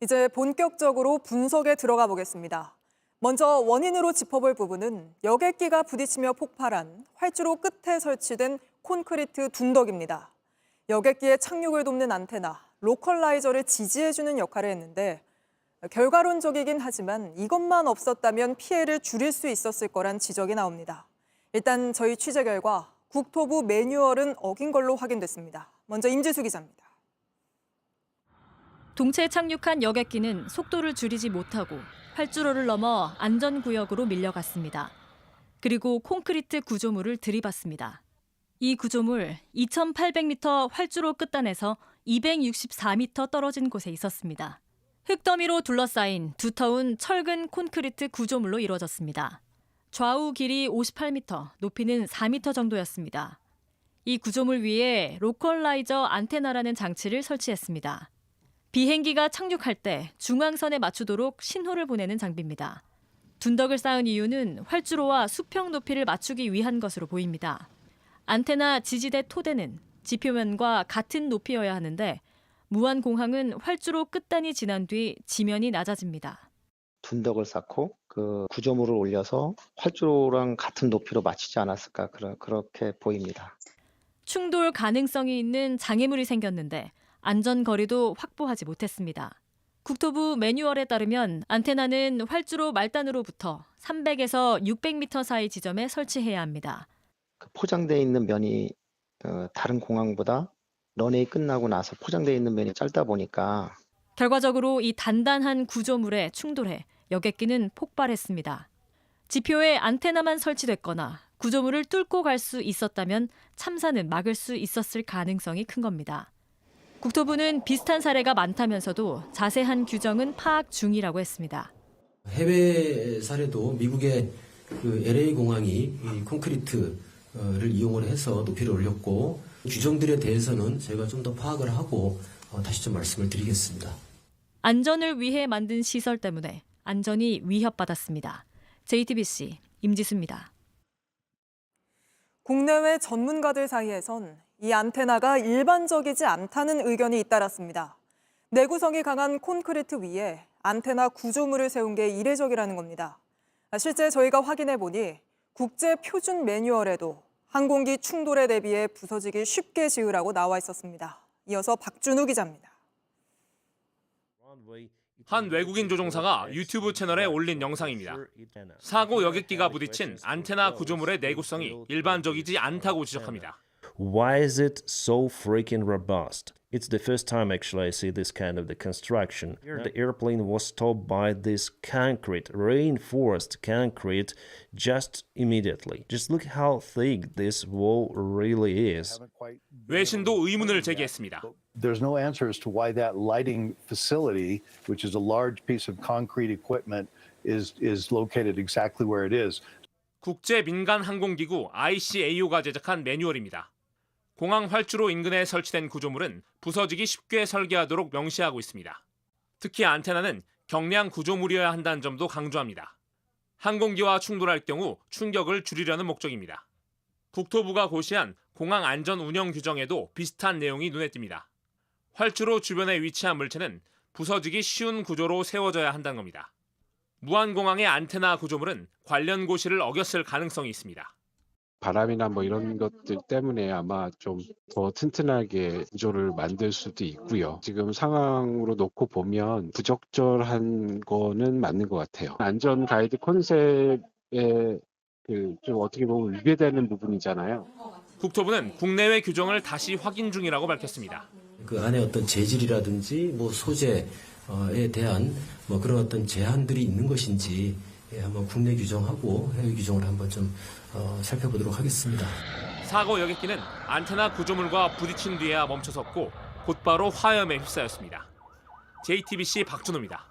이제 본격적으로 분석에 들어가 보겠습니다. 먼저 원인으로 짚어볼 부분은 여객기가 부딪히며 폭발한 활주로 끝에 설치된 콘크리트 둔덕입니다. 여객기의 착륙을 돕는 안테나, 로컬라이저를 지지해주는 역할을 했는데 결과론적이긴 하지만 이것만 없었다면 피해를 줄일 수 있었을 거란 지적이 나옵니다. 일단 저희 취재 결과 국토부 매뉴얼은 어긴 걸로 확인됐습니다. 먼저 임지수 기자입니다. 동체 착륙한 여객기는 속도를 줄이지 못하고 활주로를 넘어 안전구역으로 밀려갔습니다. 그리고 콘크리트 구조물을 들이받습니다. 이 구조물 2,800m 활주로 끝단에서 264m 떨어진 곳에 있었습니다. 흙더미로 둘러싸인 두터운 철근 콘크리트 구조물로 이루어졌습니다. 좌우 길이 58m, 높이는 4m 정도였습니다. 이 구조물 위에 로컬라이저 안테나라는 장치를 설치했습니다. 비행기가 착륙할 때 중앙선에 맞추도록 신호를 보내는 장비입니다. 둔덕을 쌓은 이유는 활주로와 수평 높이를 맞추기 위한 것으로 보입니다. 안테나 지지대 토대는 지표면과 같은 높이여야 하는데 무안공항은 활주로 끝단이 지난 뒤 지면이 낮아집니다. 둔덕을 쌓고 그 구조물을 올려서 활주로랑 같은 높이로 맞추지 않았을까 그렇게 보입니다. 충돌 가능성이 있는 장애물이 생겼는데 안전거리도 확보하지 못했습니다. 국토부 매뉴얼에 따르면 안테나는 활주로 말단으로부터 300에서 600m 사이 지점에 설치해야 합니다. 포장되어 있는 면이 다른 공항보다 런웨이 끝나고 나서 포장되어 있는 면이 짧다 보니까 결과적으로 이 단단한 구조물에 충돌해 여객기는 폭발했습니다. 지표에 안테나만 설치됐거나 구조물을 뚫고 갈 수 있었다면 참사는 막을 수 있었을 가능성이 큰 겁니다. 국토부는 비슷한 사례가 많다면서도 자세한 규정은 파악 중이라고 했습니다. 해외 사례도 미국의 LA 공항이 이 콘크리트를 이용을 해서 높이를 올렸고 규정들에 대해서는 저희가 좀 더 파악을 하고 다시 좀 말씀을 드리겠습니다. 안전을 위해 만든 시설 때문에 안전이 위협받았습니다. JTBC 임지수입니다. 국내외 전문가들 사이에선 이 안테나가 일반적이지 않다는 의견이 잇따랐습니다. 내구성이 강한 콘크리트 위에 안테나 구조물을 세운 게 이례적이라는 겁니다. 실제 저희가 확인해 보니 국제 표준 매뉴얼에도 항공기 충돌에 대비해 부서지기 쉽게 지으라고 나와 있었습니다. 이어서 박준우 기자입니다. 한 외국인 조종사가 유튜브 채널에 올린 영상입니다. 사고 여객기가 부딪힌 안테나 구조물의 내구성이 일반적이지 않다고 지적합니다. Why is it so freaking robust? It's the first time actually I see this kind of the construction. The airplane was stopped by this concrete, reinforced concrete, just immediately. Just look how thick this wall really is. 외신도 의문을 제기했습니다. There's no answer as to why that lighting facility, which is a large piece of concrete equipment, is located exactly where it is. 국제 민간 항공기구 ICAO가 제작한 매뉴얼입니다. 공항 활주로 인근에 설치된 구조물은 부서지기 쉽게 설계하도록 명시하고 있습니다. 특히 안테나는 경량 구조물이어야 한다는 점도 강조합니다. 항공기와 충돌할 경우 충격을 줄이려는 목적입니다. 국토부가 고시한 공항 안전 운영 규정에도 비슷한 내용이 눈에 띕니다. 활주로 주변에 위치한 물체는 부서지기 쉬운 구조로 세워져야 한다는 겁니다. 무안공항의 안테나 구조물은 관련 고시를 어겼을 가능성이 있습니다. 바람이나 이런 것들 때문에 아마 좀 더 튼튼하게 구조를 만들 수도 있고요. 지금 상황으로 놓고 보면 부적절한 거는 맞는 것 같아요. 안전 가이드 컨셉에 좀 어떻게 보면 위배되는 부분이잖아요. 국토부는 국내외 규정을 다시 확인 중이라고 밝혔습니다. 그 안에 어떤 재질이라든지 소재에 대한 그런 어떤 제한들이 있는 것인지 한번 국내 규정하고 해외 규정을 한번 좀 살펴보도록 하겠습니다. 사고 여객기는 안테나 구조물과 부딪힌 뒤에야 멈춰섰고 곧바로 화염에 휩싸였습니다. JTBC 박준호입니다.